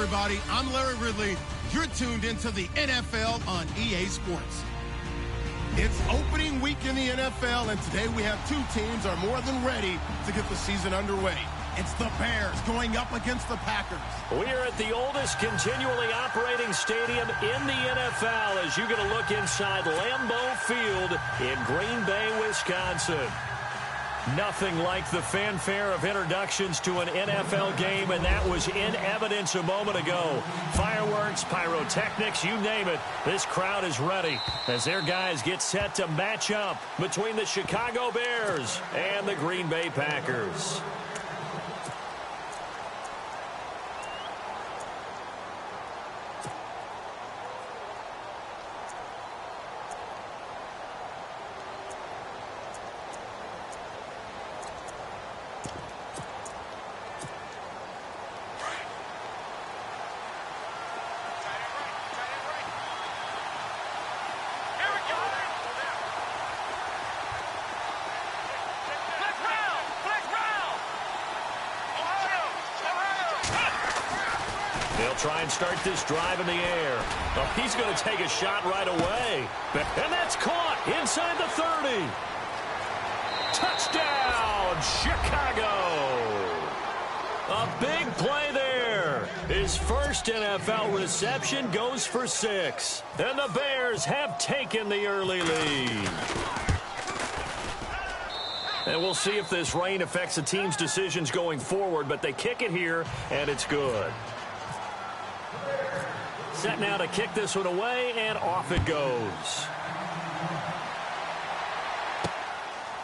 everybody. I'm Larry Ridley. You're tuned into the NFL on EA Sports. It's opening week in the NFL, and today we have two teams are more than ready to get the season underway. It's the Bears going up against the Packers. We are at the oldest continually operating stadium in the NFL as you get a look inside Lambeau Field in Green Bay, Wisconsin. Nothing like the fanfare of introductions to an NFL game, and that was in evidence a moment ago. Fireworks, pyrotechnics, you name it. This crowd is ready as their guys get set to match up between the Chicago Bears and the Green Bay Packers. They'll try and start this drive in the air. Oh, he's going to take a shot right away. And that's caught inside the 30. Touchdown, Chicago. A big play there. His first NFL reception goes for 6. And the Bears have taken the early lead. And we'll see if this rain affects the team's decisions going forward, but they kick it here, and it's good. Set now to kick this one away, and off it goes.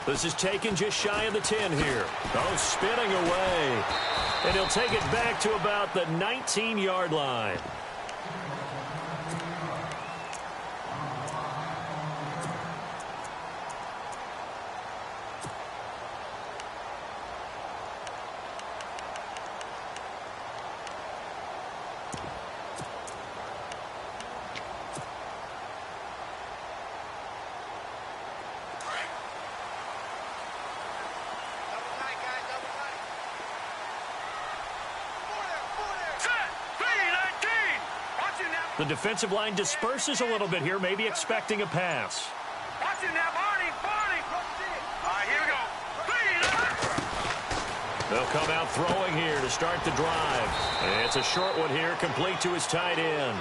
This is taken just shy of the 10 here. Oh, spinning away. And he'll take it back to about the 19-yard line. The defensive line disperses a little bit here, maybe expecting a pass. Watch it now, Barney. All right, here we go. They'll come out throwing here to start the drive. And it's a short one here, complete to his tight end.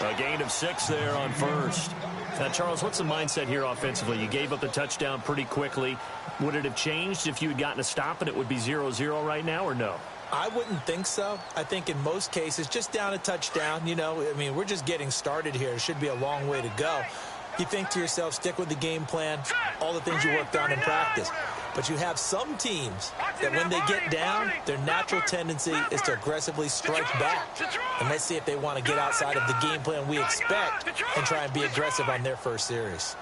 A gain of 6 there on first. Now, Charles, what's the mindset here offensively? You gave up the touchdown pretty quickly. Would it have changed if you had gotten a stop and it would be 0-0 right now, or no? I wouldn't think so. I think in most cases, just down a touchdown, you know, I mean, we're just getting started here. It should be a long way to go. You think to yourself, stick with the game plan, all the things you worked on in practice. But you have some teams that when they get down, their natural tendency is to aggressively strike back. And let's see if they want to get outside of the game plan we expect and try and be aggressive on their first series.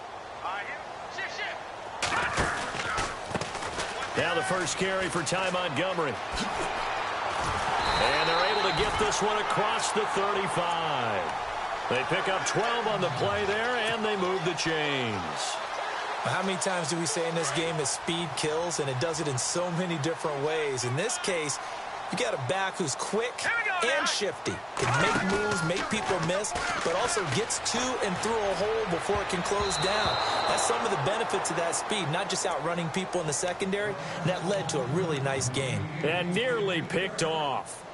Now the first carry for Ty Montgomery. And they're able to get this one across the 35. They pick up 12 on the play there, and they move the chains. How many times do we say in this game that speed kills, and it does it in so many different ways? In this case, you got a back who's quick and shifty. Can make moves, make people miss, but also gets to and through a hole before it can close down. That's some of the benefits of that speed, not just outrunning people in the secondary. And that led to a really nice game. And nearly picked off.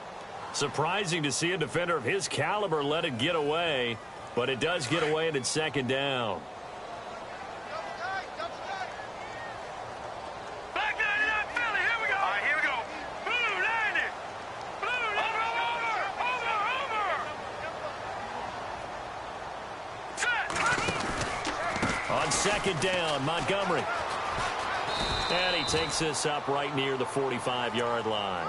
Surprising to see a defender of his caliber let it get away, but it does get away and it's second down. On second down, Montgomery. And he takes this up right near the 45-yard line.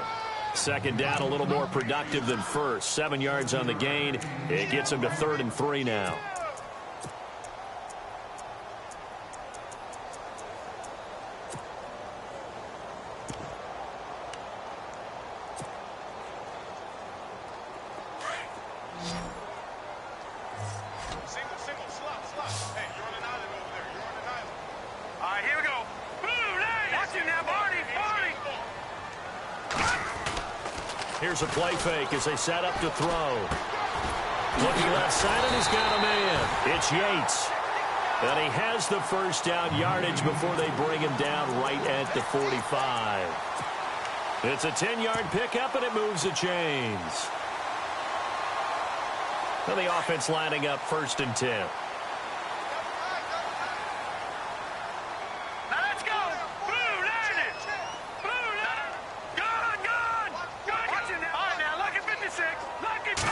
Second down, a little more productive than first. 7 yards on the gain. It gets him to 3rd and 3 now. Here's a play fake as they set up to throw. Looking left side, and he's got a man. It's Yates. And he has the first down yardage before they bring him down right at the 45. It's a 10-yard pickup, and it moves the chains. Well, the offense lining up 1st and 10. Now let's go. Blue, line it. Blue, line. Gone. Watch it now. All right, now, lucky 56. Lucky 50.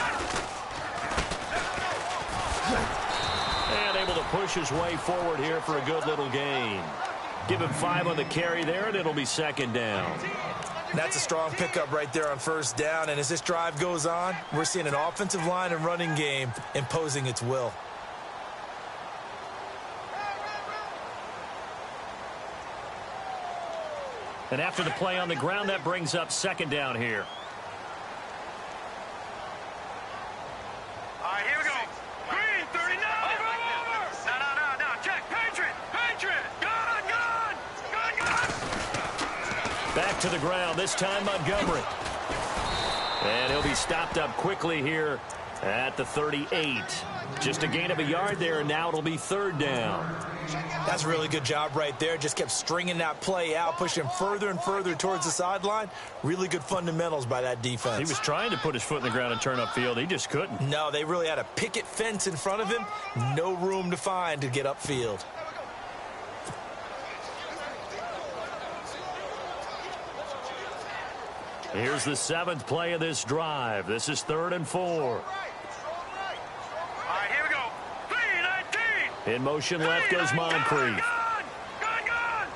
And able to push his way forward here for a good little gain. Give him 5 on the carry there, and it'll be 2nd down. That's a strong pickup right there on 1st down. And as this drive goes on, we're seeing an offensive line and running game imposing its will. And after the play on the ground, that brings up 2nd down here. All right, here we go. Green, 39. Over. No. Check. Patriot. Gone. Back to the ground, this time Montgomery. And he'll be stopped up quickly here at the 38. Just a gain of a yard there, and now it'll be 3rd down. That's a really good job right there. Just kept stringing that play out, pushing him further and further towards the sideline. Really good fundamentals by that defense. He was trying to put his foot in the ground and turn upfield. He just couldn't. No, they really had a picket fence in front of him. No room to find to get upfield. Here's the 7th play of this drive. This is 3rd and 4. All right, here we go. 3-19. In motion left goes Moncrief. Gone.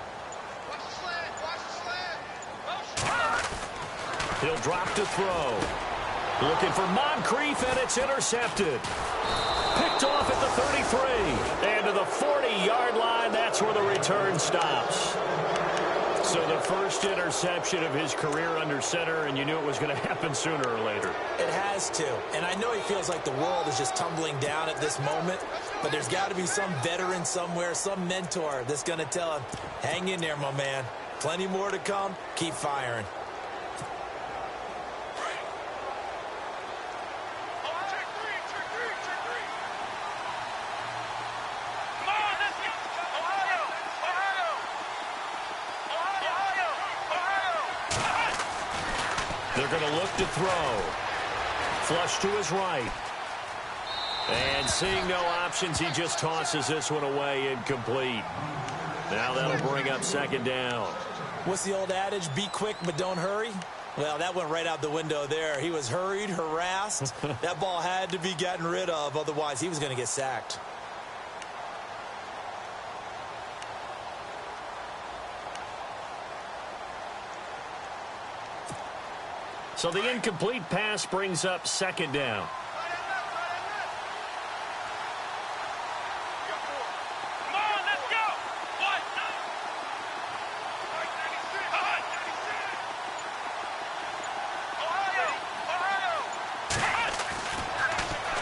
He'll drop to throw. Looking for Moncrief, and it's intercepted. Picked off at the 33. And to the 40-yard line, that's where the return stops. So the first interception of his career under center, and you knew it was going to happen sooner or later. It has to. And I know he feels like the world is just tumbling down at this moment, but there's got to be some veteran somewhere, some mentor that's going to tell him, hang in there, my man. Plenty more to come. Keep firing. They're going to look to throw. Flush to his right. And seeing no options, he just tosses this one away incomplete. Now that'll bring up 2nd down. What's the old adage? Be quick, but don't hurry. Well, that went right out the window there. He was hurried, harassed. That ball had to be gotten rid of. Otherwise, he was going to get sacked. So the incomplete pass brings up 2nd down.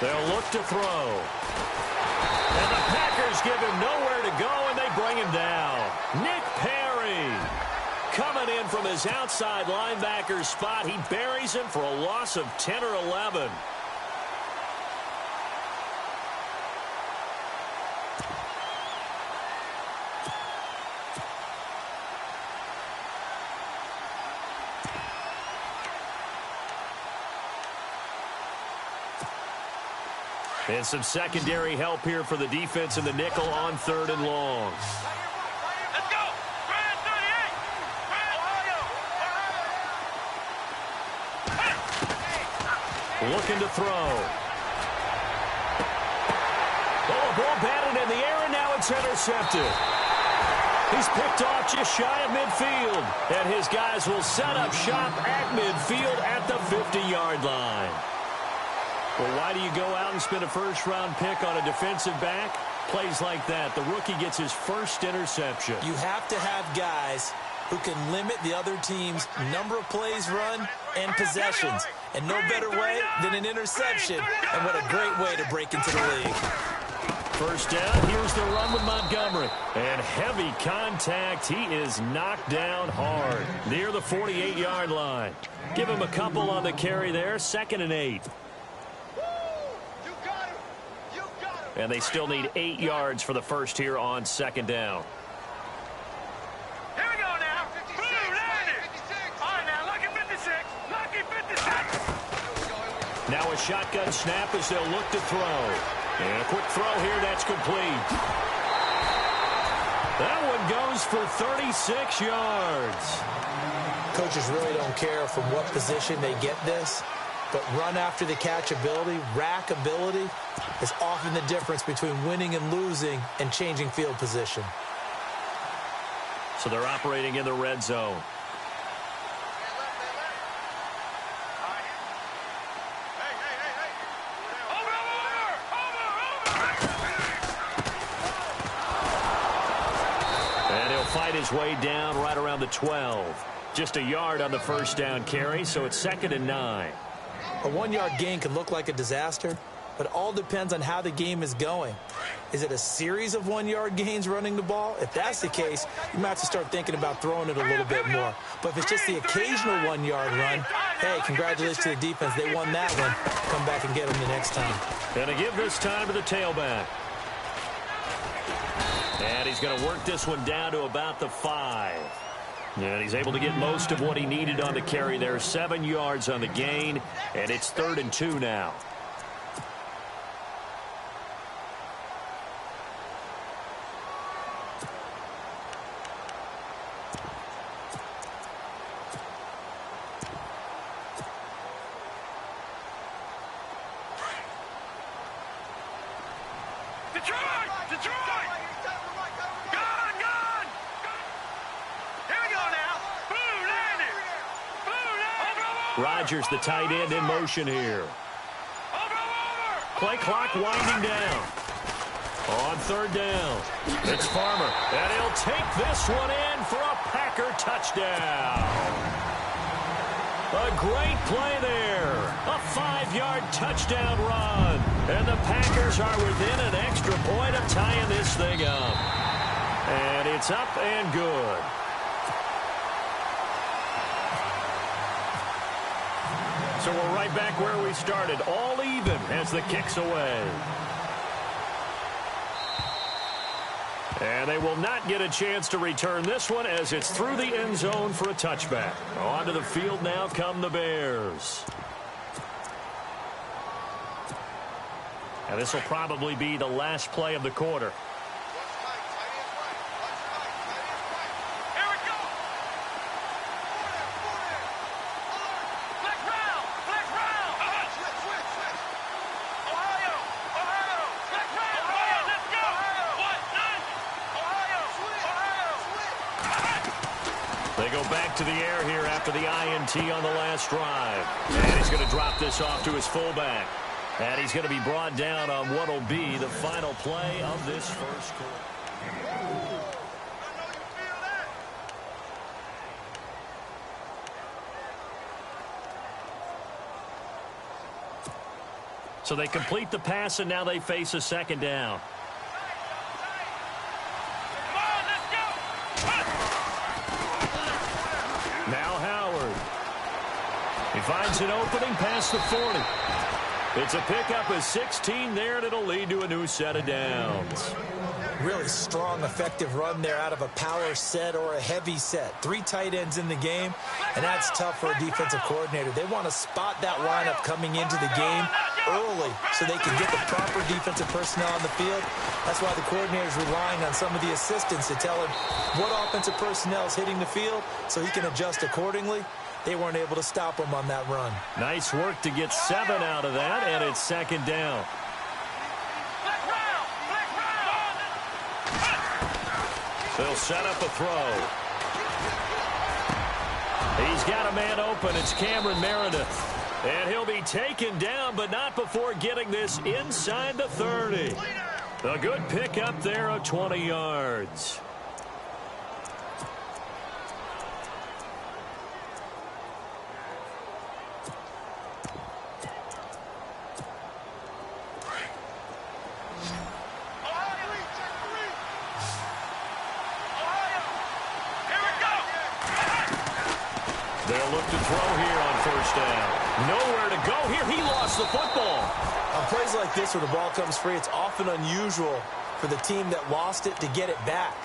They'll look to throw. And the Packers give him nowhere to go, and they bring him down. Nick Perry coming in from his outside linebacker spot. He buries him for a loss of 10 or 11. And some secondary help here for the defense in the nickel on 3rd and long. Let's go. Brand 38. Looking to throw. Oh, a ball batted in the air, and now it's intercepted. He's picked off just shy of midfield. And his guys will set up shop at midfield at the 50-yard line. Well, why do you go out and spend a first-round pick on a defensive back? Plays like that. The rookie gets his first interception. You have to have guys who can limit the other team's number of plays run and possessions. And no better way than an interception. And what a great way to break into the league. First down, here's the run with Montgomery. And heavy contact. He is knocked down hard near the 48-yard line. Give him a couple on the carry there. 2nd and 8. And they still need 8 yards for the first here on 2nd down. Here we go now. Boom, land it. All right, now, lucky 56. Lucky 56. Now a shotgun snap as they'll look to throw. And a quick throw here, that's complete. That one goes for 36 yards. Coaches really don't care from what position they get this, but run after the catch ability, rack ability, is often the difference between winning and losing and changing field position. So they're operating in the red zone. And he'll fight his way down right around the 12. Just a yard on the first down carry, so it's 2nd and 9. A 1-yard gain can look like a disaster, but it all depends on how the game is going. Is it a series of 1-yard gains running the ball? If that's the case, you might have to start thinking about throwing it a little bit more. But if it's just the occasional 1-yard run, hey, congratulations to the defense. They won that one. Come back and get them the next time. Going to give this time to the tailback. And he's going to work this one down to about the 5. And he's able to get most of what he needed on the carry there. 7 yards on the gain, and it's 3rd and 2 now. Detroit! Detroit! Gone! Gone! Here we go now. Boom, land it. Boom, land it. Rodgers, the tight end, in motion here. Play clock winding down. On 3rd down, it's Farmer, and he'll take this one in for a Packer touchdown. A great play there. A 5-yard touchdown run. And the Packers are within an extra point of tying this thing up. And it's up and good. So we're right back where we started, all even as the kick's away. And they will not get a chance to return this one as it's through the end zone for a touchback. Onto the field now come the Bears. And this will probably be the last play of the quarter. They go back to the air here after the INT on the last drive. And he's going to drop this off to his fullback. And he's going to be brought down on what will be the final play of this first quarter. So they complete the pass, and now they face a 2nd down. Now Howard. He finds an opening past the 40. It's a pickup of 16 there, and it'll lead to a new set of downs. Really strong, effective run there out of a power set or a heavy set. 3 tight ends in the game, and that's tough for a defensive coordinator. They want to spot that lineup coming into the game early so they can get the proper defensive personnel on the field. That's why the coordinator is relying on some of the assistants to tell him what offensive personnel is hitting the field so he can adjust accordingly. They weren't able to stop him on that run. Nice work to get 7 out of that, and it's 2nd down. They'll set up a throw. He's got a man open. It's Cameron Meredith. And he'll be taken down, but not before getting this inside the 30. A good pickup there of 20 yards. to throw here on first down. Nowhere to go here. He lost the football. On plays like this where the ball comes free, it's often unusual for the team that lost it to get it back.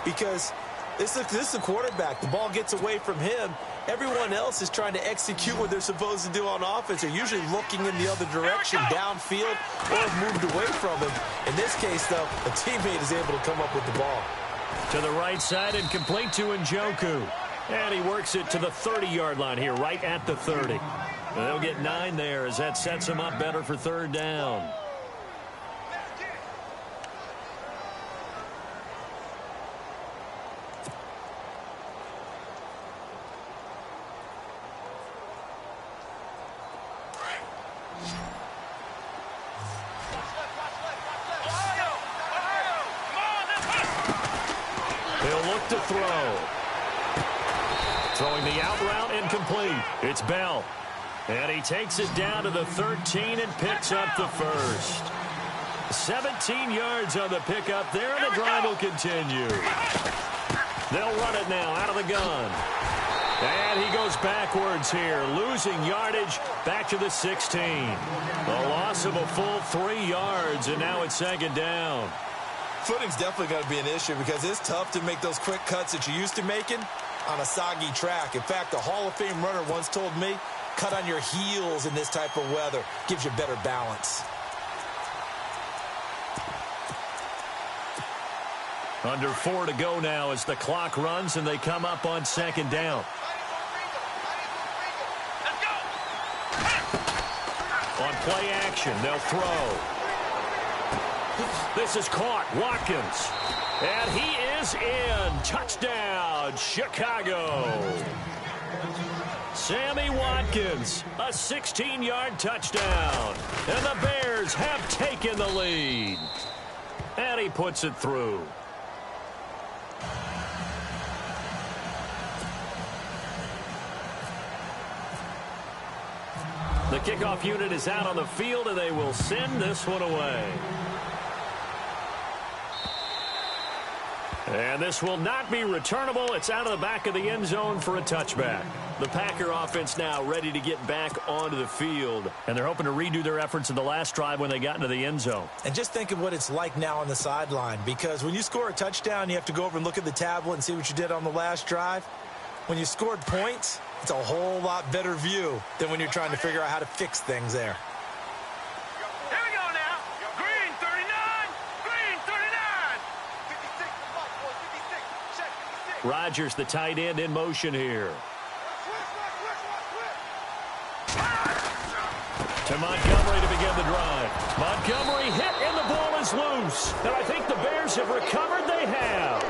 Because this is a quarterback. The ball gets away from him. Everyone else is trying to execute what they're supposed to do on offense. They're usually looking in the other direction, downfield, or have moved away from him. In this case, though, a teammate is able to come up with the ball. To the right side and complete to Njoku. And he works it to the 30-yard line here, right at the 30. They'll get 9 there as that sets him up better for third down. He'll look to throw. Throwing the out route incomplete. It's Bell. And he takes it down to the 13 and picks up the first. 17 yards on the pickup there, and the drive will continue. They'll run it now out of the gun. And he goes backwards here, losing yardage back to the 16. A loss of a full 3 yards, and now it's second down. Footing's definitely going to be an issue because it's tough to make those quick cuts that you're used to making on a soggy track. In fact, a Hall of Fame runner once told me, cut on your heels in this type of weather. Gives you better balance. Under 4 to go now as the clock runs and they come up on second down. On play action, they'll throw. This is caught. Watkins. And he is in. Touchdown, Chicago. Sammy Watkins, a 16-yard touchdown. And the Bears have taken the lead. And he puts it through. The kickoff unit is out on the field, and they will send this one away. And this will not be returnable. It's out of the back of the end zone for a touchback. The Packer offense now ready to get back onto the field. And they're hoping to redo their efforts in the last drive when they got into the end zone. And just think of what it's like now on the sideline. Because when you score a touchdown, you have to go over and look at the tablet and see what you did on the last drive. When you scored points, it's a whole lot better view than when you're trying to figure out how to fix things there. Here we go now. Green 39. Green 39. 56. Rodgers, the tight end, in motion here. To Montgomery to begin the drive. Montgomery hit and the ball is loose. And I think the Bears have recovered. They have.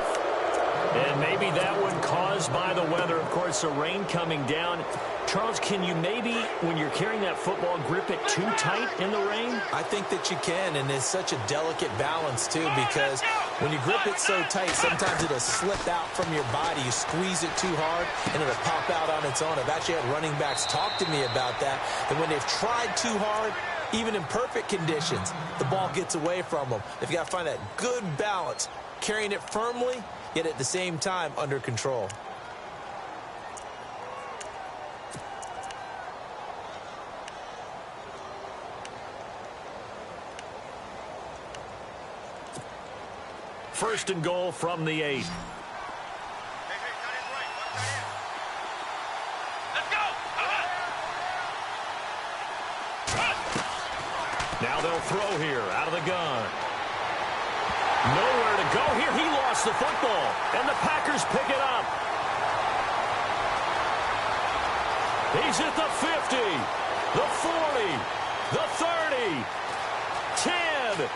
And maybe that one caused by the weather. Of course, the rain coming down. Charles, can you maybe, when you're carrying that football, grip it too tight in the rain? I think that you can, and it's such a delicate balance, too, because when you grip it so tight, sometimes it'll slip out from your body. You squeeze it too hard, and it'll pop out on its own. I've actually had running backs talk to me about that, and when they've tried too hard, even in perfect conditions, the ball gets away from them. They've got to find that good balance, carrying it firmly, yet at the same time under control. First and goal from the 8. Let's go. Now they'll throw here out of the gun. Nowhere to go here. He lost the football, and the Packers pick it up. He's at the 50, the 40, the 30, 10,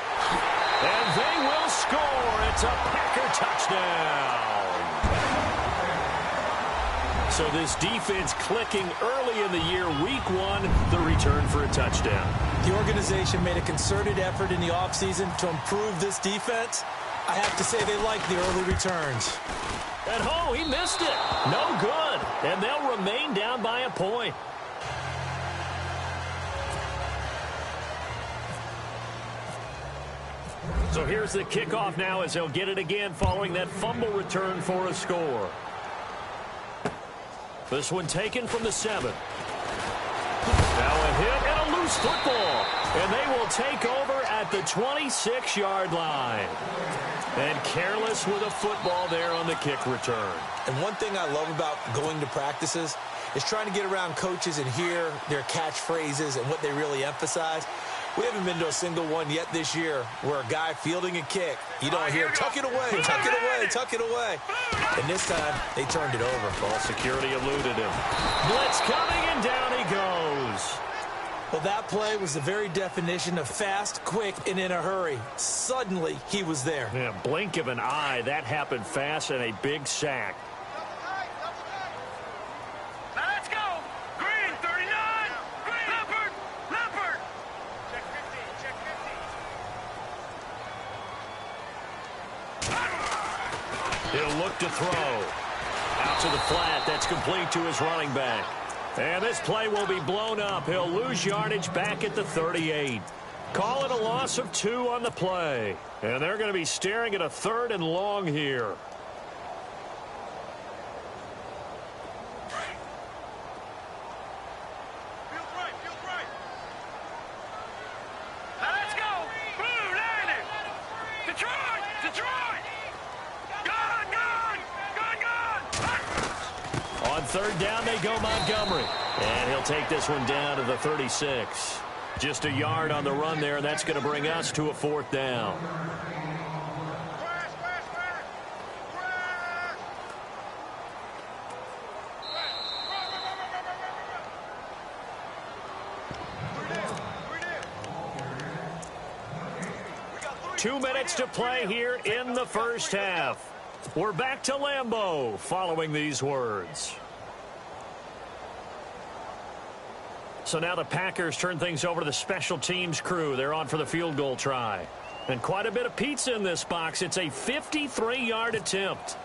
and they will score. It's a Packer touchdown. So this defense clicking early in the year. Week 1, the return for a touchdown. The organization made a concerted effort in the offseason to improve this defense. I have to say they like the early returns. And oh, he missed it. No good. And they'll remain down by a point. So here's the kickoff now as they'll get it again following that fumble return for a score. This one taken from the 7. Now a hit and a loose football. And they will take over at the 26-yard line. And careless with a football there on the kick return. And one thing I love about going to practices is trying to get around coaches and hear their catchphrases and what they really emphasize. We haven't been to a single one yet this year where a guy fielding a kick, you don't hear, tuck it away, tuck it away, tuck it away. And this time, they turned it over. Ball security eluded him. Blitz coming, and down he goes. Well, that play was the very definition of fast, quick, and in a hurry. Suddenly, he was there. Yeah, blink of an eye. That happened fast and a big sack. Now let's go. Green, 39. Green. Leopard. Leopard. Check 50. Check 50. He'll look to throw. Out to the flat. That's complete to his running back. And this play will be blown up. He'll lose yardage back at the 38. Call it a loss of 2 on the play. And they're going to be staring at a 3rd and long here. Feels right. Feels right. Now let's go. Blue, landing. Detroit. Detroit. Gone, gone. Gone, gone. On 3rd down, they go Montgomery. And he'll take this one down to the 36. Just a yard on the run there, and that's going to bring us to a 4th down. Two minutes to play here in the first half. We're back to Lambeau following these words. So now the Packers turn things over to the special teams crew. They're on for the field goal try. And quite a bit of pizza in this box. It's a 53-yard attempt.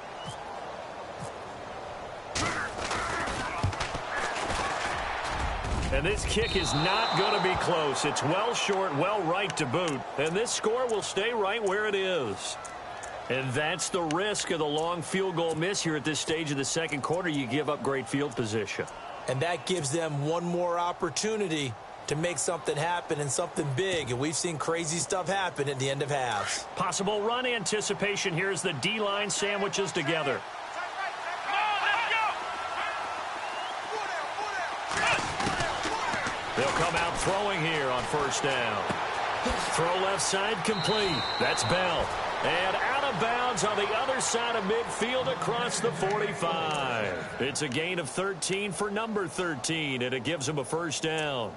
And this kick is not going to be close. It's well short, well right to boot. And this score will stay right where it is. And that's the risk of the long field goal miss here at this stage of the second quarter. You give up great field position. And that gives them one more opportunity to make something happen and something big. And we've seen crazy stuff happen at the end of halves. Possible run anticipation here as the D-line sandwiches together. They'll come out throwing here on 1st down. Throw left side complete. That's Bell. And out of bounds on the other side of midfield across the 45. It's a gain of 13 for number 13, and it gives him a 1st down.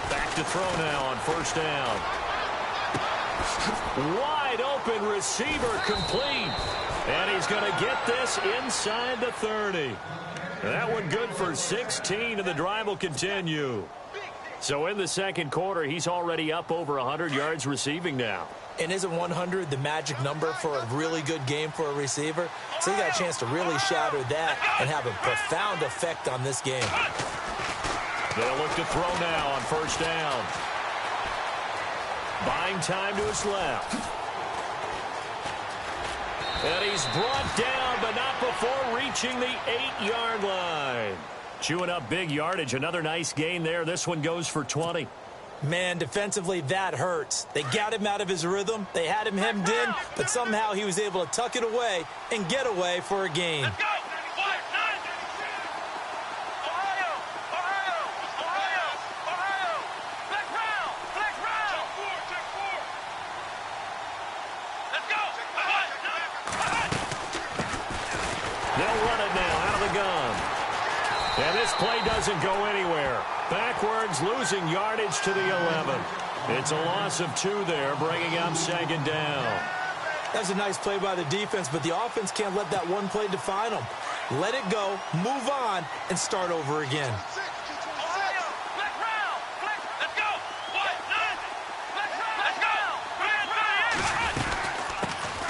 Back to throw now on 1st down. Wide open receiver complete. And he's going to get this inside the 30. That one good for 16, and the drive will continue. So in the second quarter, he's already up over 100 yards receiving now. And isn't 100 the magic number for a really good game for a receiver? So he got a chance to really shatter that and have a profound effect on this game. They'll look to throw now on 1st down. Buying time to his left. And he's brought down, but not before reaching the 8-yard line. Chewing up big yardage. Another nice gain there. This one goes for 20. Man, defensively, that hurts. They got him out of his rhythm. They had him hemmed in, but somehow he was able to tuck it away and get away for a gain. Let's go. Ohio. Ohio. Ohio. Ohio. Black round. Black round. Check 4. Let's go. They'll run it now out of the gun. And this play doesn't go anywhere. Backwards, losing yardage to the 11. It's a loss of 2 there, bringing up 2nd down. That's a nice play by the defense, but the offense can't let that one play define them. Let it go, move on, and start over again. Ohio. Black round. Black. Let's go. White. Black round. Let's go.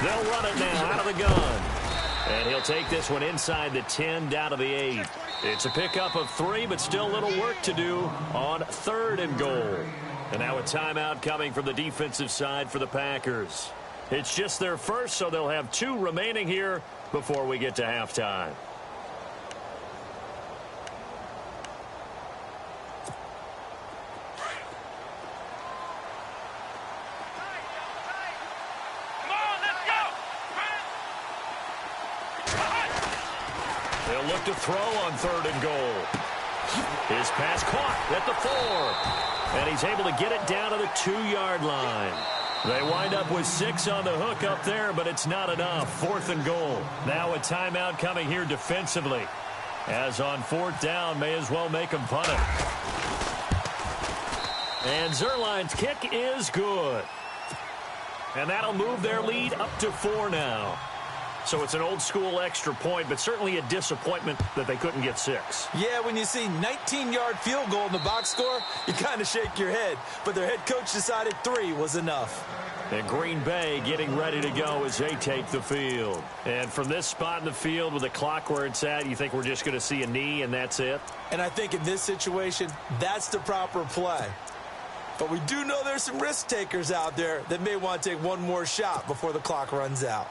They'll run it now out of the gun. And he'll take this one inside the 10 down to the 8. It's a pickup of 3, but still a little work to do on 3rd and goal. And now a timeout coming from the defensive side for the Packers. It's just their first, so they'll have 2 remaining here before we get to halftime. They'll look to throw on 3rd and goal. His pass caught at the 4. And he's able to get it down to the 2-yard line. They wind up with 6 on the hook up there, but it's not enough. 4th and goal. Now a timeout coming here defensively. As on 4th down, may as well make him punt it. And Zerline's kick is good. And that'll move their lead up to 4 now. So it's an old-school extra point, but certainly a disappointment that they couldn't get 6. Yeah, when you see 19-yard field goal in the box score, you kind of shake your head. But their head coach decided 3 was enough. And Green Bay getting ready to go as they take the field. And from this spot in the field with the clock where it's at, you think we're just going to see a knee and that's it? And I think in this situation, that's the proper play. But we do know there's some risk takers out there that may want to take one more shot before the clock runs out.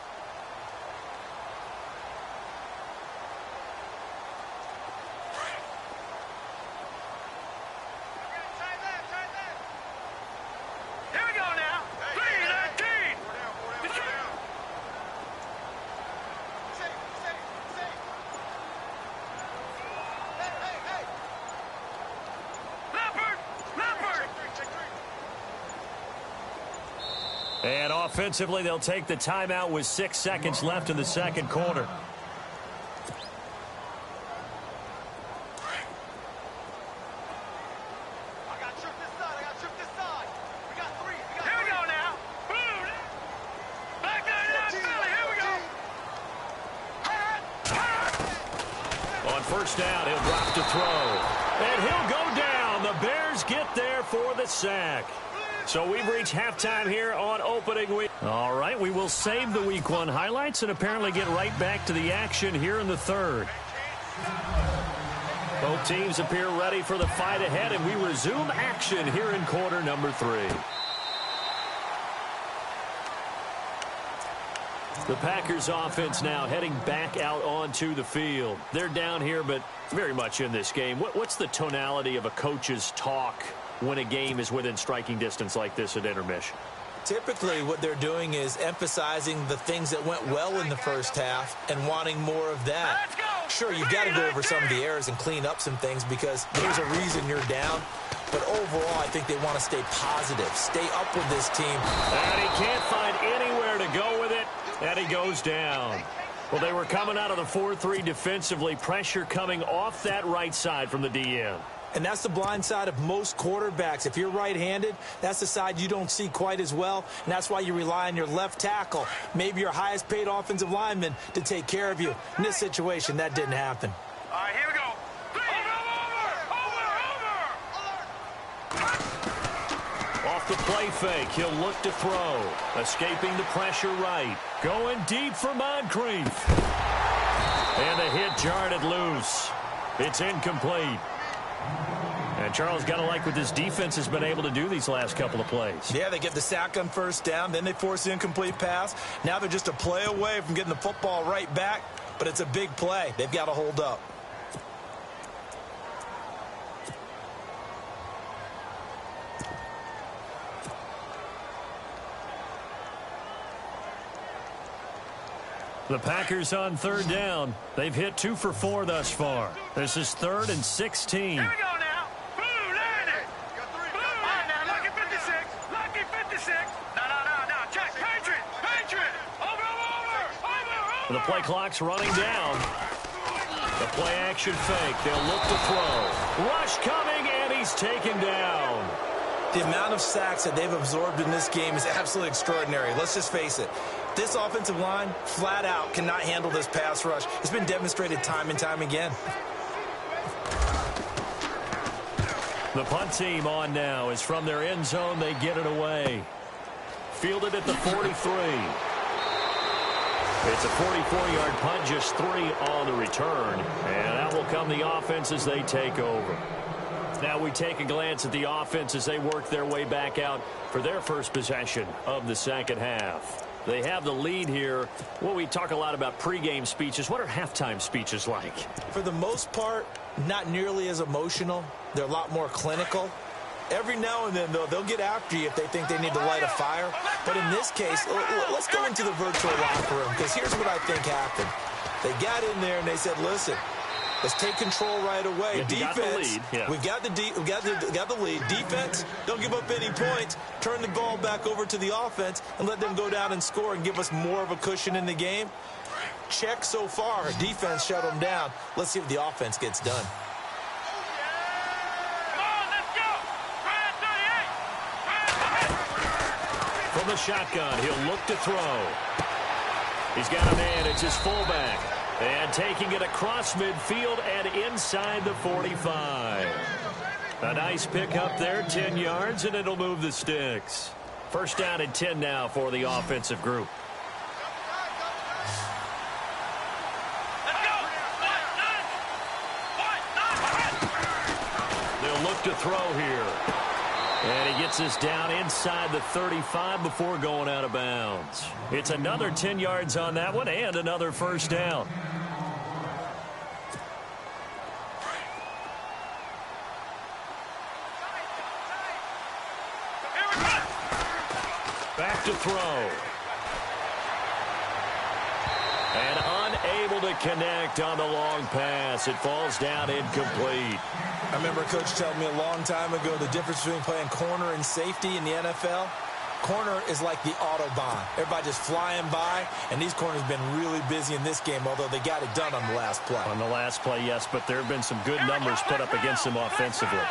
And offensively, they'll take the timeout with 6 seconds left in the second quarter. On first down, he'll drop to throw. And he'll go down. The Bears get there for the sack. So we've reached halftime here on opening week. All right, we will save the Week 1 highlights and apparently get right back to the action here in the 3rd. Both teams appear ready for the fight ahead, and we resume action here in quarter number 3. The Packers offense now heading back out onto the field. They're down here, but very much in this game. What's the tonality of a coach's talk when a game is within striking distance like this at intermission? Typically, what they're doing is emphasizing the things that went well in the first half and wanting more of that. Sure, you've got to go over some of the errors and clean up some things because there's a reason you're down. But overall, I think they want to stay positive, stay up with this team. And he can't find anywhere to go with it, and he goes down. Well, they were coming out of the 4-3 defensively, pressure coming off that right side from the DN. And that's the blind side of most quarterbacks. If you're right-handed, that's the side you don't see quite as well, and that's why you rely on your left tackle, maybe your highest-paid offensive lineman, to take care of you. In this situation, that didn't happen. All right, here we go. Off the play fake, he'll look to throw. Escaping the pressure right. Going deep for Moncrief. And the hit jarred it loose. It's incomplete. And Charles, got to like what this defense has been able to do these last couple of plays. Yeah, they get the sack on first down, then they force the incomplete pass. Now they're just a play away from getting the football right back, but it's a big play. They've got to hold up. The Packers on 3rd down. They've hit 2 for 4 thus far. This is 3rd and 16. Here we go now. Boom, land it. Boom. All right, now, lucky 56. Lucky 56. No. Check. Patriot. Over. The play clock's running down. The play action fake. They'll look to throw. Rush coming, and he's taken down. The amount of sacks that they've absorbed in this game is absolutely extraordinary. Let's just face it. This offensive line, flat out, cannot handle this pass rush. It's been demonstrated time and time again. The punt team on now is from their end zone. They get it away. Fielded at the 43. It's a 44-yard punt, just 3 on the return. And that will come the offense as they take over. Now we take a glance at the offense as they work their way back out for their first possession of the second half. They have the lead here. Well, we talk a lot about pregame speeches. What are halftime speeches like? For the most part, not nearly as emotional. They're a lot more clinical. Every now and then, though, they'll get after you if they think they need to light a fire. But in this case, let's go into the virtual locker room, because here's what I think happened. They got in there and they said, listen, let's take control right away. Defense, we've got the lead. Defense, don't give up any points. Turn the ball back over to the offense and let them go down and score and give us more of a cushion in the game. Check so far. Defense shut them down. Let's see if the offense gets done. From the shotgun, he'll look to throw. He's got a man. It's his fullback. And taking it across midfield and inside the 45. A nice pick up there, 10 yards, and it'll move the sticks. First down and 10 now for the offensive group. They'll look to throw here. And he gets us down inside the 35 before going out of bounds. It's another 10 yards on that one and another first down. Back to throw. And unable to connect on the long pass. It falls down incomplete. I remember a coach telling me a long time ago the difference between playing corner and safety in the NFL. Corner is like the Autobahn. Everybody just flying by, and these corners have been really busy in this game, although they got it done on the last play. On the last play, yes, but there have been some good numbers put up against them offensively.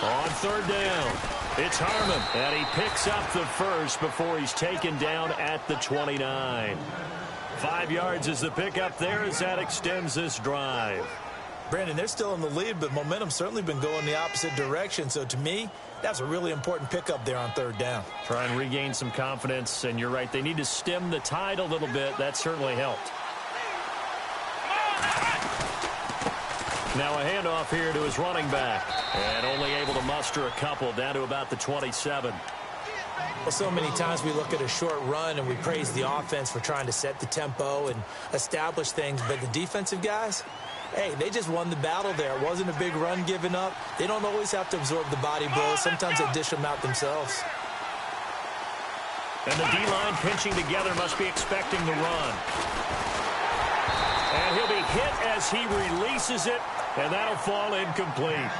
On third down, it's Harmon, and he picks up the first before he's taken down at the 29. 5 yards is the pickup there as that extends this drive. Brandon, they're still in the lead, but momentum's certainly been going the opposite direction. So to me, that's a really important pickup there on third down. Try and regain some confidence, and you're right. They need to stem the tide a little bit. That certainly helped. Now a handoff here to his running back. And only able to muster a couple down to about the 27. Well, so many times we look at a short run and we praise the offense for trying to set the tempo and establish things. But the defensive guys, hey, they just won the battle there. It wasn't a big run given up. They don't always have to absorb the body blows. Sometimes they dish them out themselves. And the D-line pinching together must be expecting the run. And he'll be hit as he releases it, and that'll fall incomplete.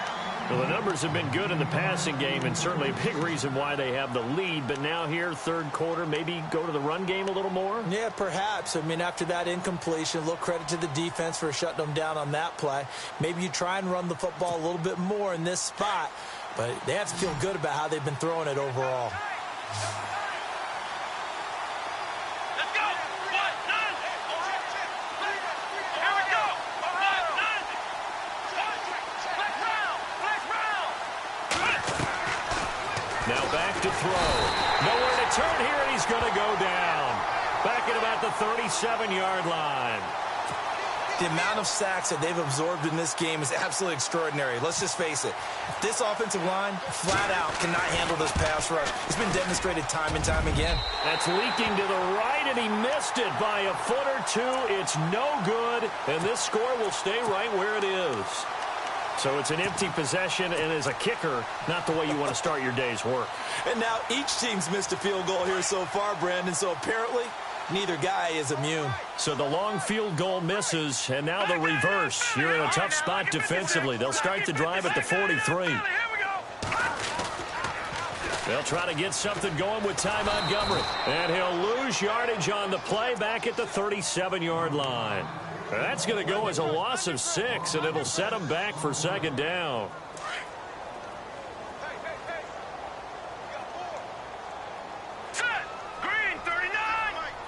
Well, the numbers have been good in the passing game, and certainly a big reason why they have the lead. But now here, third quarter, maybe go to the run game a little more? Yeah, perhaps. I mean, after that incompletion, a little credit to the defense for shutting them down on that play. Maybe you try and run the football a little bit more in this spot, but they have to feel good about how they've been throwing it overall. Now back to throw. Nowhere to turn here, and he's going to go down. Back at about the 37-yard line. The amount of sacks that they've absorbed in this game is absolutely extraordinary. Let's just face it. This offensive line, flat out, cannot handle this pass rush. It's been demonstrated time and time again. That's leaking to the right, and he missed it by a foot or two. It's no good, and this score will stay right where it is. So it's an empty possession, and as a kicker, not the way you want to start your day's work. And now each team's missed a field goal here so far, Brandon, so apparently neither guy is immune. So the long field goal misses, and now the reverse. You're in a tough spot defensively. They'll start the drive at the 43. They'll try to get something going with Ty Montgomery. And he'll lose yardage on the play back at the 37-yard line. That's going to go as a loss of 6, and it'll set them back for second down. Green 39!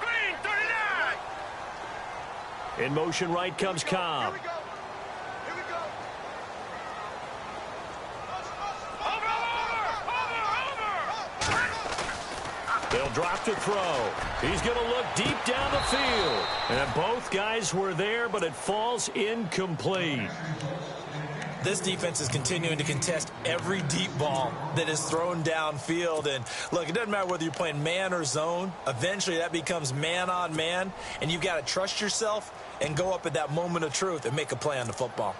Green 39! In motion right comes Cobb. Here we go. They'll drop to throw. He's going to look deep down the field. And both guys were there, but it falls incomplete. This defense is continuing to contest every deep ball that is thrown downfield. And, look, it doesn't matter whether you're playing man or zone. Eventually, that becomes man on man. And you've got to trust yourself and go up at that moment of truth and make a play on the football.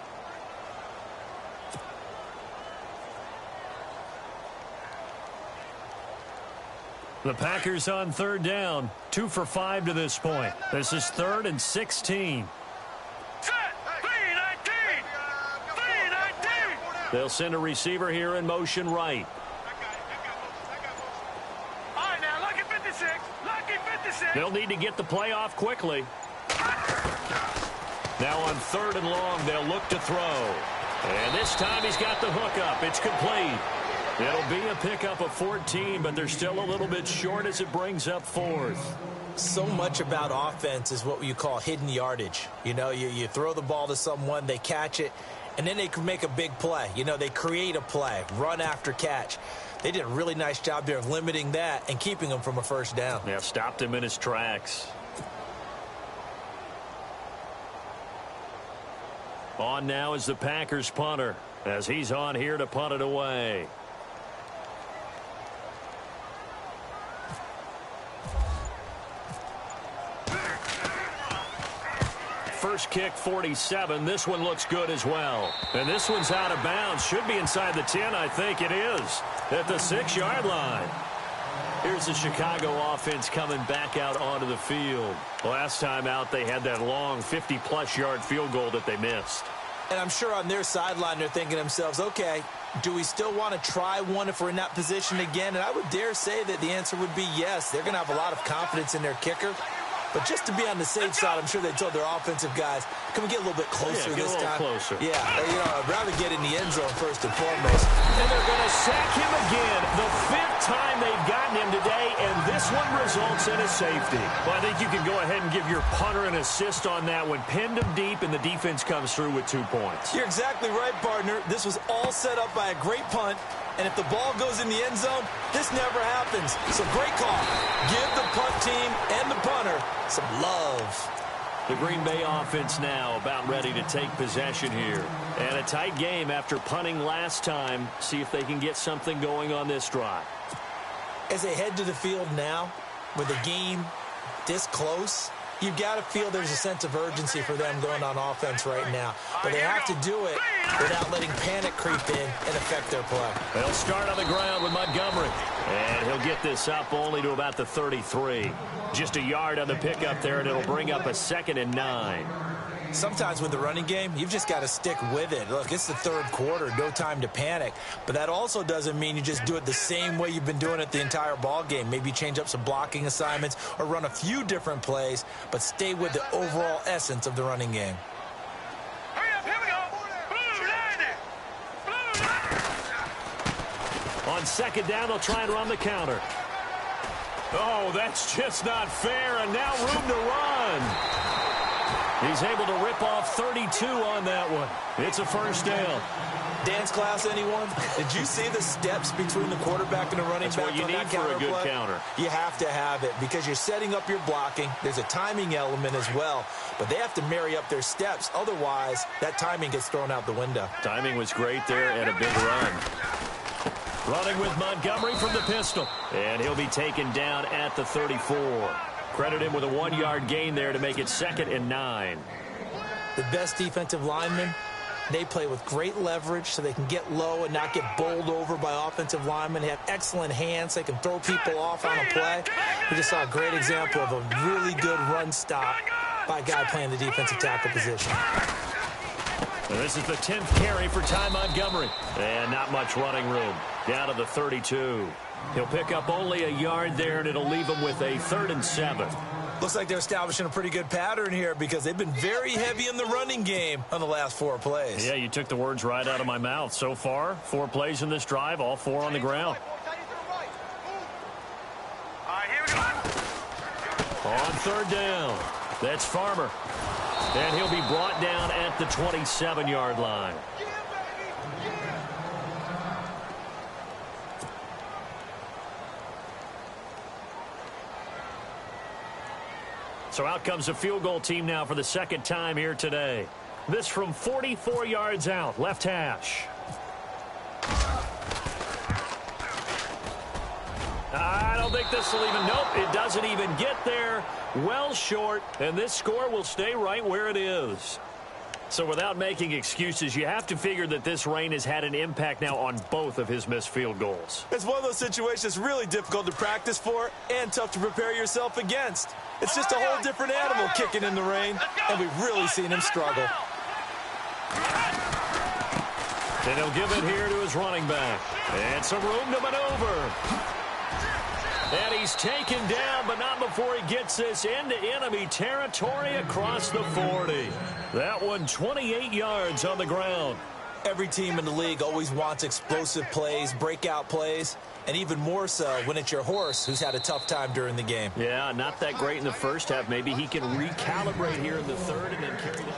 The Packers on third down. 2 for 5 to this point. This is 3rd and 16. They'll send a receiver here in motion right. All right, now, lucky 56. Lucky 56. They'll need to get the play off quickly. Now on 3rd and long, they'll look to throw. And this time he's got the hook up. It's complete. It'll be a pickup of 14, but they're still a little bit short as it brings up 4th. So much about offense is what you call hidden yardage. You know, you throw the ball to someone, they catch it, and then they can make a big play. You know, they create a play, run after catch. They did a really nice job there of limiting that and keeping him from a first down. Yeah, stopped him in his tracks. On now is the Packers punter, as he's on here to punt it away. First kick, 47. This one looks good as well. And this one's out of bounds. Should be inside the 10, I think it is. At the 6-yard line. Here's the Chicago offense coming back out onto the field. Last time out, they had that long 50-plus yard field goal that they missed. And I'm sure on their sideline, they're thinking to themselves, okay, do we still want to try one if we're in that position again? And I would dare say that the answer would be yes. They're going to have a lot of confidence in their kicker. But just to be on the safe side, I'm sure they told their offensive guys, can we get a little bit closer this time? Closer. Yeah, you know, I'd rather get in the end zone first and foremost. And they're going to sack him again. The 5th time they've gotten him today, and this one results in a safety. Well, I think you can go ahead and give your punter an assist on that one. Pinned him deep, and the defense comes through with 2 points. You're exactly right, partner. This was all set up by a great punt. And if the ball goes in the end zone, this never happens. So great call. Give the punt team and the punter some love. The Green Bay offense now about ready to take possession here. And a tight game after punting last time. See if they can get something going on this drive. As they head to the field now, with the game this close, you've got to feel there's a sense of urgency for them going on offense right now. But they have to do it without letting panic creep in and affect their play. They'll start on the ground with Montgomery. And he'll get this up only to about the 33. Just a yard on the pickup there, and it'll bring up a 2nd and 9. Sometimes with the running game, you've just got to stick with it. Look, it's the 3rd quarter, no time to panic. But that also doesn't mean you just do it the same way you've been doing it the entire ball game. Maybe change up some blocking assignments or run a few different plays, but stay with the overall essence of the running game. Hurry up, here we go. Blue, On 2nd down, they'll try and run the counter. Oh, that's just not fair, and now room to run. He's able to rip off 32 on that one. It's a first down. Dance class, anyone? Did you see the steps between the quarterback and the running back? That's what you need for a good counter. You have to have it because you're setting up your blocking. There's a timing element as well, but they have to marry up their steps. Otherwise, that timing gets thrown out the window. Timing was great there and a big run. Running with Montgomery from the pistol. And he'll be taken down at the 34. Credit him with a 1-yard gain there to make it 2nd and 9. The best defensive linemen, they play with great leverage so they can get low and not get bowled over by offensive linemen. They have excellent hands. They can throw people off on a play. We just saw a great example of a really good run stop by a guy playing the defensive tackle position. And this is the 10th carry for Ty Montgomery. And not much running room. Down to the 32. He'll pick up only a yard there, and it'll leave him with a 3rd and 7. Looks like they're establishing a pretty good pattern here because they've been very heavy in the running game on the last 4 plays. Yeah, you took the words right out of my mouth. So far, 4 plays in this drive, all 4 on the ground. all right, here we go. On 3rd down, that's Farmer. And he'll be brought down at the 27-yard line. So out comes a field goal team now for the second time here today. This from 44 yards out, left hash. I don't think this will even, nope, it doesn't even get there. Well short, and this score will stay right where it is. So without making excuses, you have to figure that this rain has had an impact now on both of his missed field goals. It's one of those situations really difficult to practice for and tough to prepare yourself against. It's just a whole different animal kicking in the rain, and we've really seen him struggle. And he'll give it here to his running back. And some room to maneuver. And he's taken down, but not before he gets this into enemy territory across the 40. That one 28 yards on the ground. Every team in the league always wants explosive plays, breakout plays, and even more so when it's your horse who's had a tough time during the game. Yeah, not that great in the first half. Maybe he can recalibrate here in the third and then carry down.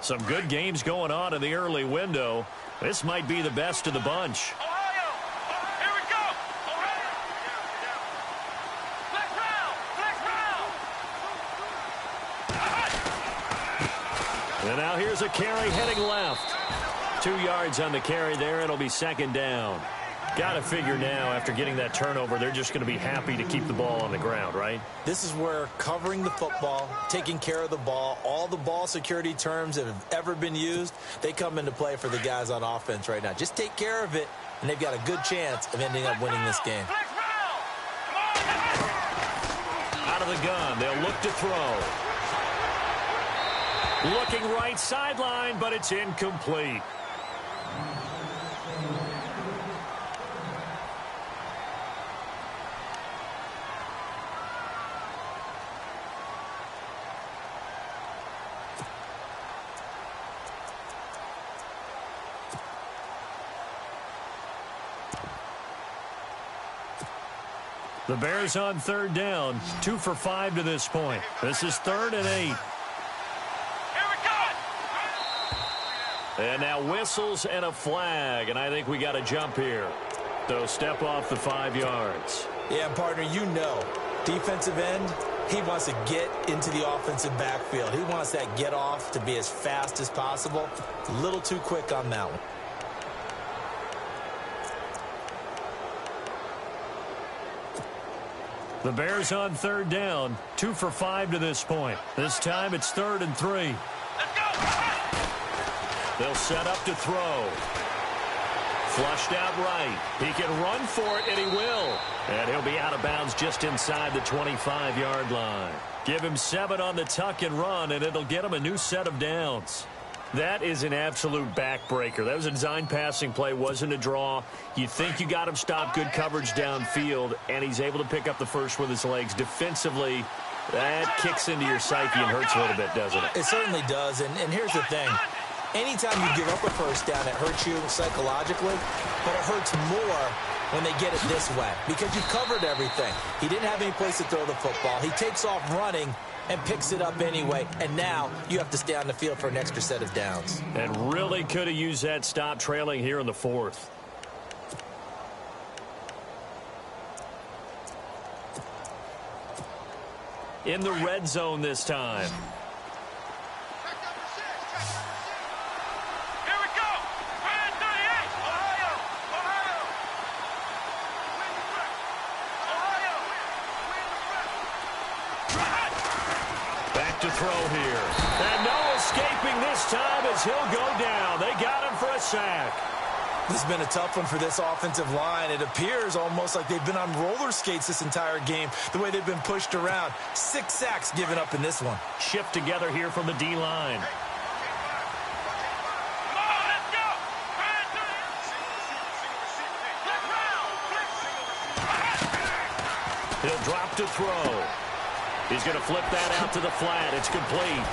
Some good games going on in the early window. This might be the best of the bunch. Ohio! Here we go! Ohio! Flex round! And now here's a carry heading left. 2 yards on the carry there. It'll be second down. Got to figure now, after getting that turnover, they're just going to be happy to keep the ball on the ground, right? This is where covering the football, taking care of the ball, all the ball security terms that have ever been used, they come into play for the guys on offense right now. Just take care of it, and they've got a good chance of ending up winning this game. Out of the gun, they'll look to throw. Looking right sideline, but it's incomplete. The Bears on third down, 2 for 5 to this point. This is 3rd and 8. Here we go! And now whistles and a flag, and I think we got a jump here. So step off the 5 yards. Yeah, partner, you know, defensive end, he wants to get into the offensive backfield. He wants that get off to be as fast as possible. A little too quick on that one. The Bears on third down, 2 for 5 to this point. This time it's 3rd and 3. Let's go! They'll set up to throw. Flushed out right. He can run for it, and he will. And he'll be out of bounds just inside the 25-yard line. Give him 7 on the tuck and run, and it'll get him a new set of downs. That is an absolute backbreaker. That was a design passing play, wasn't a draw. You think you got him stopped, good coverage downfield, and he's able to pick up the first with his legs. Defensively, that kicks into your psyche and hurts a little bit, doesn't it? It certainly does, and here's the thing. Anytime you give up a first down, it hurts you psychologically, but it hurts more when they get it this way because you've covered everything. He didn't have any place to throw the football. He takes off running and picks it up anyway, and now you have to stay on the field for an extra set of downs. And really could have used that stop trailing here in the 4th. In the red zone this time. Here we go! 38! Ohio! Ohio! Back to throw here. And no escaping this time as he'll go down. They got him for a sack. This has been a tough one for this offensive line. It appears almost like they've been on roller skates this entire game, the way they've been pushed around. 6 sacks given up in this one. Shift together here from the D-line. Come on, let's go! He'll drop to throw. He's going to flip that out to the flat. It's complete.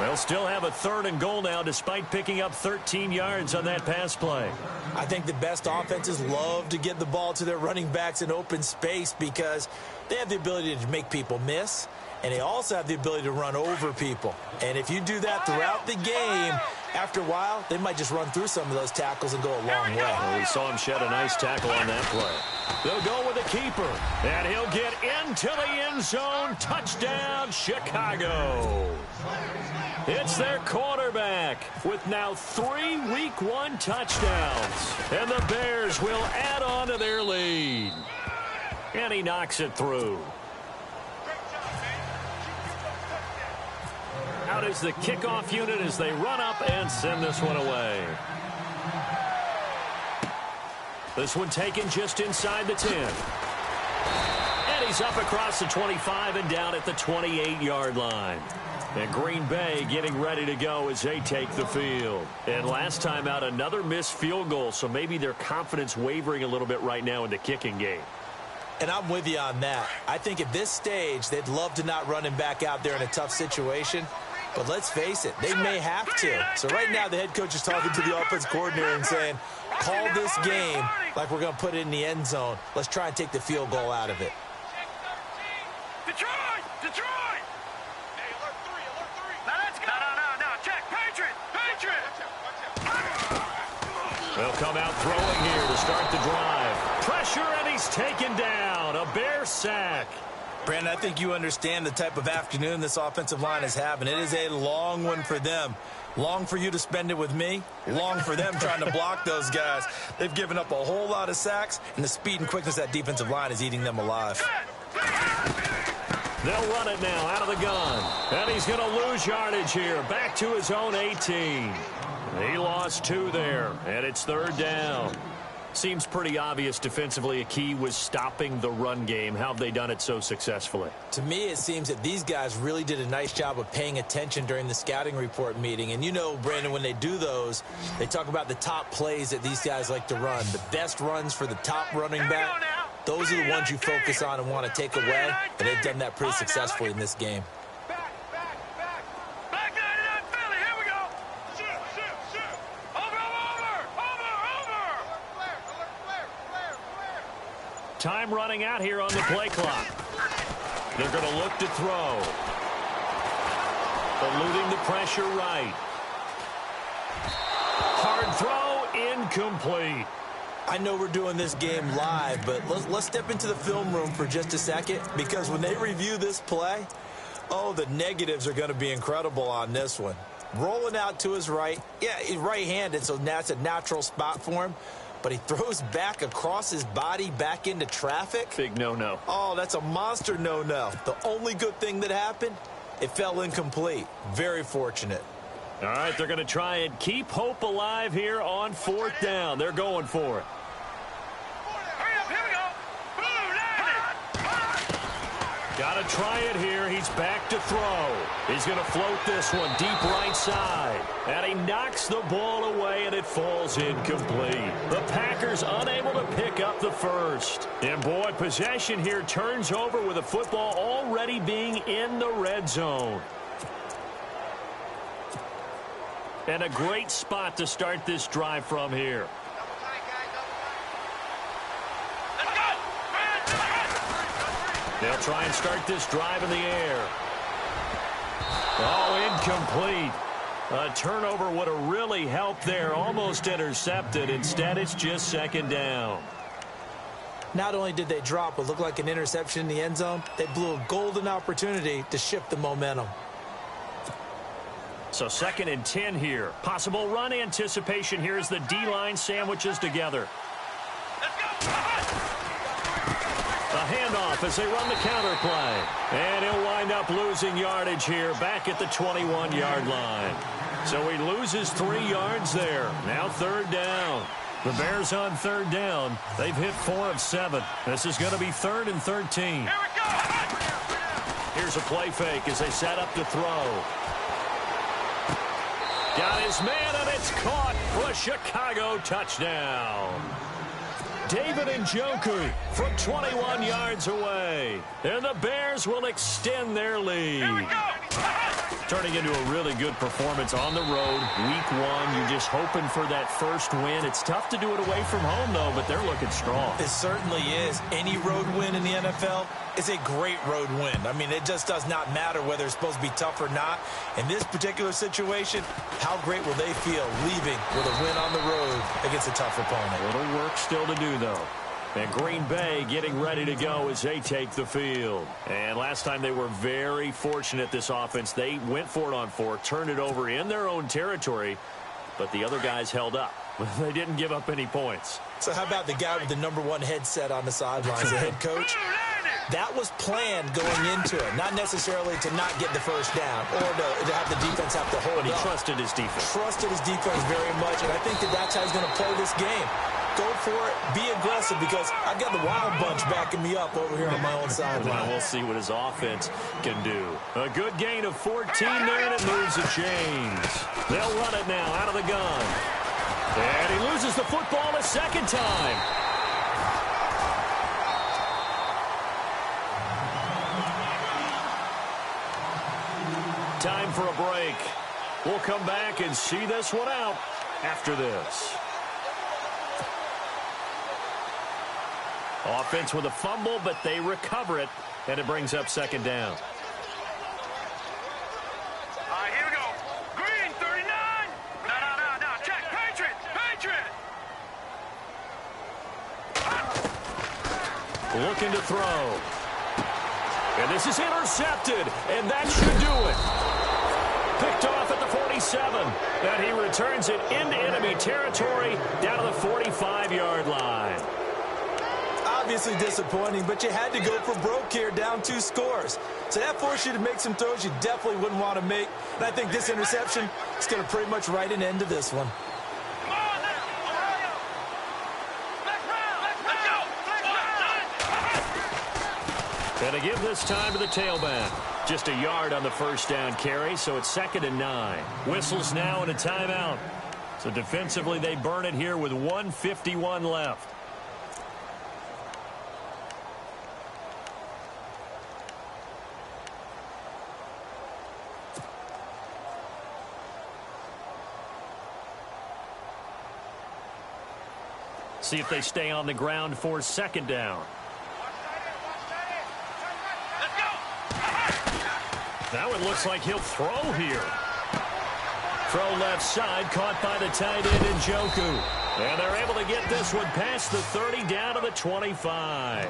They'll still have a 3rd and goal now despite picking up 13 yards on that pass play. I think the best offenses love to get the ball to their running backs in open space because they have the ability to make people miss, and they also have the ability to run over people. And if you do that throughout the game, after a while, they might just run through some of those tackles and go a long way. Well, we saw him shed a nice tackle on that play. They'll go with the keeper, and he'll get into the end zone. Touchdown, Chicago. It's their quarterback with now 3 Week 1 touchdowns. And the Bears will add on to their lead. And he knocks it through. Out is the kickoff unit as they run up and send this one away. This one taken just inside the 10. And he's up across the 25 and down at the 28-yard line. And Green Bay getting ready to go as they take the field. And last time out, another missed field goal, so maybe their confidence wavering a little bit right now in the kicking game. And I'm with you on that. I think at this stage, they'd love to not run him back out there in a tough situation. But let's face it, they may have to. So right now, the head coach is talking to the offense coordinator and saying, call this game like we're going to put it in the end zone. Let's try and take the field goal out of it. Detroit! Detroit! Hey, alert 3, alert 3. Now let's go. No. Check. Patriot! They'll come out throwing here to start the drive. Pressure, and he's taken down. A Bear sack. Brandon, I think you understand the type of afternoon this offensive line is having. It is a long one for them. Long for you to spend it with me. Long for them trying to block those guys. They've given up a whole lot of sacks, and the speed and quickness of that defensive line is eating them alive. They'll run it now out of the gun. And he's going to lose yardage here. Back to his own 18. He lost 2 there, and it's 3rd down. Seems pretty obvious defensively a key was stopping the run game. How have they done it so successfully? To me, it seems that these guys really did a nice job of paying attention during the scouting report meeting. And you know, Brandon, when they do those, they talk about the top plays that these guys like to run. The best runs for the top running back. Those are the ones you focus on and want to take away. And they've done that pretty successfully in this game. Time running out here on the play clock. They're going to look to throw. Eluding the pressure right. Hard throw, incomplete. I know we're doing this game live, but let's step into the film room for just a second, because when they review this play, oh, the negatives are going to be incredible on this one. Rolling out to his right. Yeah, he's right-handed, so that's a natural spot for him. But he throws back across his body back into traffic. Big no-no. Oh, that's a monster no-no. The only good thing that happened, it fell incomplete. Very fortunate. All right, they're going to try and keep hope alive here on 4th down. They're going for it. Hurry up, here we go. Got to try it here. He's back to throw. He's going to float this one deep right side. And he knocks the ball away, and it falls incomplete. The Packers unable to pick up the first. And, boy, possession here turns over with the football already being in the red zone. And a great spot to start this drive from here. They'll try and start this drive in the air. Oh, incomplete. A turnover would have really helped there. Almost intercepted. Instead, it's just 2nd down. Not only did they drop what looked like an interception in the end zone, they blew a golden opportunity to shift the momentum. So 2nd and 10 here. Possible run anticipation here as the D-line sandwiches together. A handoff as they run the counter play. And he'll wind up losing yardage here back at the 21-yard line. So he loses 3 yards there. Now 3rd down. The Bears on 3rd down. They've hit 4 of 7. This is going to be 3rd and 13. Here we go. Here's a play fake as they set up to throw. Got his man, and it's caught for a Chicago touchdown. David Njoku from 21 yards away. And the Bears will extend their lead. Here we go. Turning into a really good performance on the road. Week 1, you're just hoping for that first win. It's tough to do it away from home, though, but they're looking strong. It certainly is. Any road win in the NFL is a great road win. I mean, it just does not matter whether it's supposed to be tough or not. In this particular situation, how great will they feel leaving with a win on the road against a tough opponent? A little work still to do, though. And Green Bay getting ready to go as they take the field. And last time they were very fortunate, this offense. They went for it on 4, turned it over in their own territory, but the other guys held up. They didn't give up any points. So how about the guy with the #1 headset on the sidelines, the head coach? That was planned going into it, not necessarily to not get the first down or to have the defense have to hold But he up. trusted his defense. Trusted his defense very much, and I think that's how he's going to play this game. Go for it, be aggressive, because I've got the Wild Bunch backing me up over here on my own sideline. We'll see what his offense can do. A good gain of 14 there, and it moves the chains. They'll run it now out of the gun. And he loses the football a second time. Time for a break. We'll come back and see this one out after this. Offense with a fumble, but they recover it, and it brings up second down. All right, here we go. Green, 39. No. Check. Patriot. Looking to throw. And this is intercepted, and that should do it. Picked off at the 47, and he returns it into enemy territory down to the 45-yard line. Obviously disappointing, but you had to go for broke here, down 2 scores. So that forced you to make some throws you definitely wouldn't want to make. And I think this interception is going to pretty much write an end to this one. Come on now, Ohio. Let's go. And to give this time to the tailback. Just a yard on the first down carry, so it's 2nd and 9. Whistles now and a timeout. So defensively, they burn it here with 1:51 left. See if they stay on the ground for 2nd down. Let's go. Now it looks like he'll throw here. Throw left side, caught by the tight end Njoku. And they're able to get this one past the 30 down to the 25.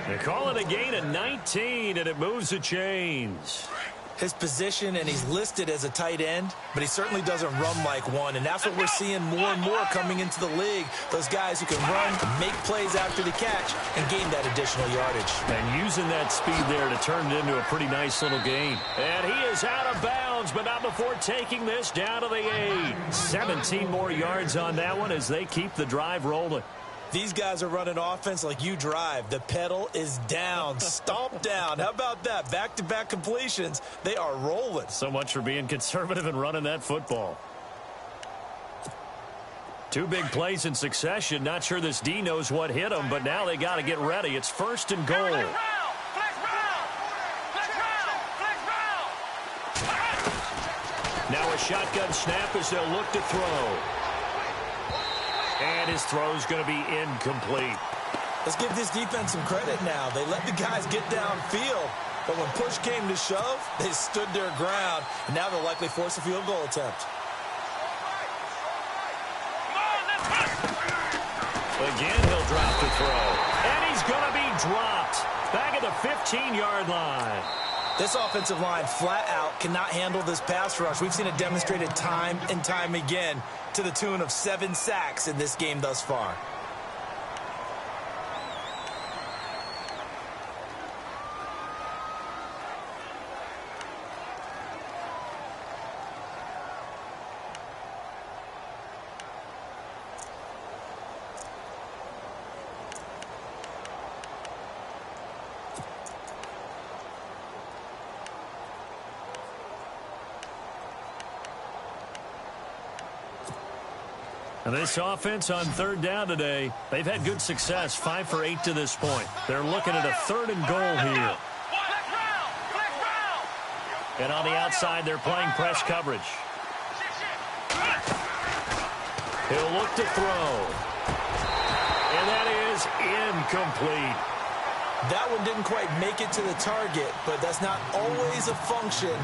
They call it a gain of 19, and it moves the chains. His position, and he's listed as a tight end, but he certainly doesn't run like one, and that's what we're seeing more and more coming into the league. Those guys who can run, make plays after the catch, and gain that additional yardage. And using that speed there to turn it into a pretty nice little gain. And he is out of bounds, but not before taking this down to the 8. 17 more yards on that one as they keep the drive rolling. These guys are running offense like you drive. The pedal is down, stomp down. How about that? Back-to-back completions. They are rolling. So much for being conservative and running that football. 2 big plays in succession. Not sure this D knows what hit him, but now they got to get ready. It's 1st and goal. Now a shotgun snap as they'll look to throw. And his throw's going to be incomplete. Let's give this defense some credit now. They let the guys get downfield, but when push came to shove, they stood their ground, and now they'll likely force a field goal attempt. Again, he'll drop to throw. And he's going to be dropped. Back at the 15-yard line. This offensive line flat out cannot handle this pass rush. We've seen it demonstrated time and time again to the tune of 7 sacks in this game thus far. And this offense on 3rd down today, they've had good success, 5 for 8 to this point. They're looking at a 3rd and goal here. And on the outside, they're playing press coverage. He'll look to throw. And that is incomplete. That one didn't quite make it to the target, but that's not always a function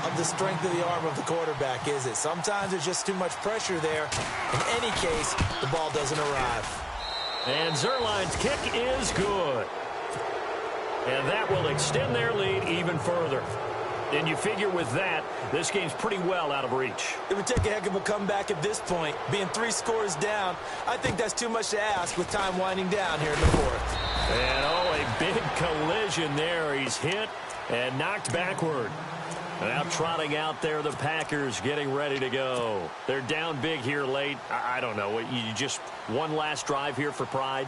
of the strength of the arm of the quarterback, is it? Sometimes there's just too much pressure there. In any case, the ball doesn't arrive. And Zerline's kick is good. And that will extend their lead even further. And you figure with that, this game's pretty well out of reach. It would take a heck of a comeback at this point. Being 3 scores down, I think that's too much to ask with time winding down here in the 4th. And a big collision there. He's hit and knocked backward. Now trotting out there, the Packers getting ready to go. They're down big here late. I don't know. You just one last drive here for pride?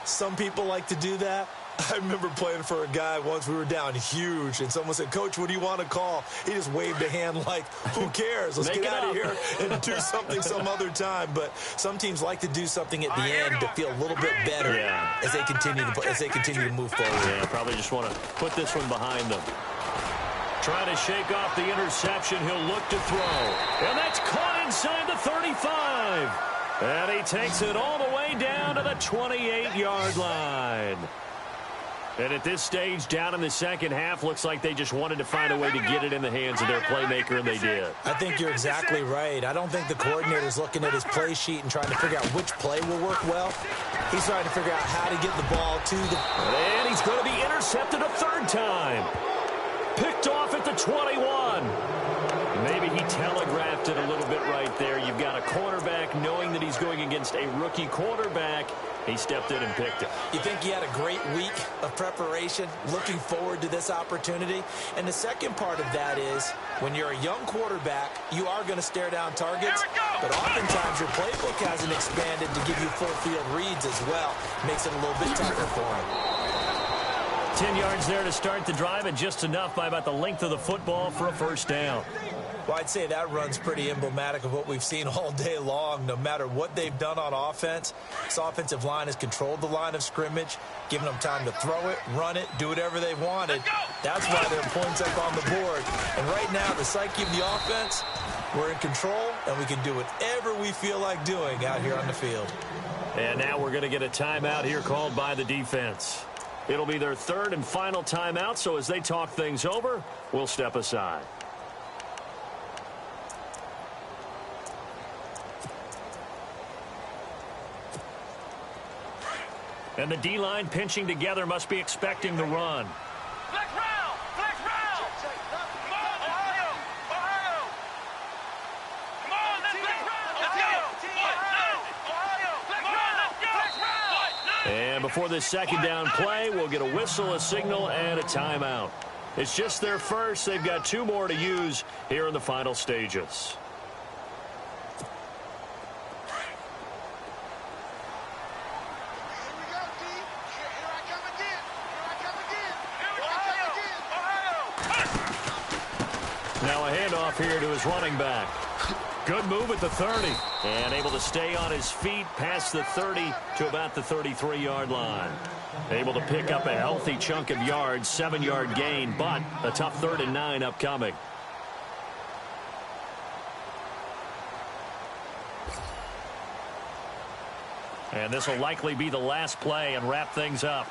Some people like to do that. I remember playing for a guy once. We were down huge, and someone said, "Coach, what do you want to call?" He just waved a hand like, who cares? Let's get out of here and do something some other time. But some teams like to do something at the end to feel a little bit better as they continue to move forward. Yeah, probably just want to put this one behind them. Trying to shake off the interception. He'll look to throw. And that's caught inside the 35. And he takes it all the way down to the 28-yard line. And at this stage, down in the second half, looks like they just wanted to find a way to get it in the hands of their playmaker, and they did. I think you're exactly right. I don't think the coordinator's looking at his play sheet and trying to figure out which play will work well. He's trying to figure out how to get the ball to the... And he's going to be intercepted a 3rd time. Picked off at the 21. Maybe he telegraphed it a little bit right there. You've got a cornerback knowing that he's going against a rookie quarterback. He stepped in and picked it. You think he had a great week of preparation, looking forward to this opportunity? And the second part of that is, when you're a young quarterback, you are going to stare down targets, but oftentimes your playbook hasn't expanded to give you full field reads as well. Makes it a little bit tougher for him. 10 yards there to start the drive, and just enough by about the length of the football for a 1st down. Well, I'd say that run's pretty emblematic of what we've seen all day long. No matter what they've done on offense, this offensive line has controlled the line of scrimmage, giving them time to throw it, run it, do whatever they wanted. That's why there are points up on the board. And right now, the psyche of the offense, we're in control, and we can do whatever we feel like doing out here on the field. And now we're going to get a timeout here called by the defense. It'll be their 3rd and final timeout, so as they talk things over, we'll step aside. And the D-line pinching together must be expecting the run. Flex round! Flex round! Come on, Ohio! Ohio! Come on, let's flex round! Let's go! Ohio! Flex round! Let's go! Flex round! And before this 2nd down play, we'll get a whistle, a signal, and a timeout. It's just their first. They've got 2 more to use here in the final stages. Now a handoff here to his running back. Good move at the 30. And able to stay on his feet past the 30 to about the 33-yard line. Able to pick up a healthy chunk of yards, 7-yard gain, but a tough 3rd and 9 upcoming. And this will likely be the last play and wrap things up.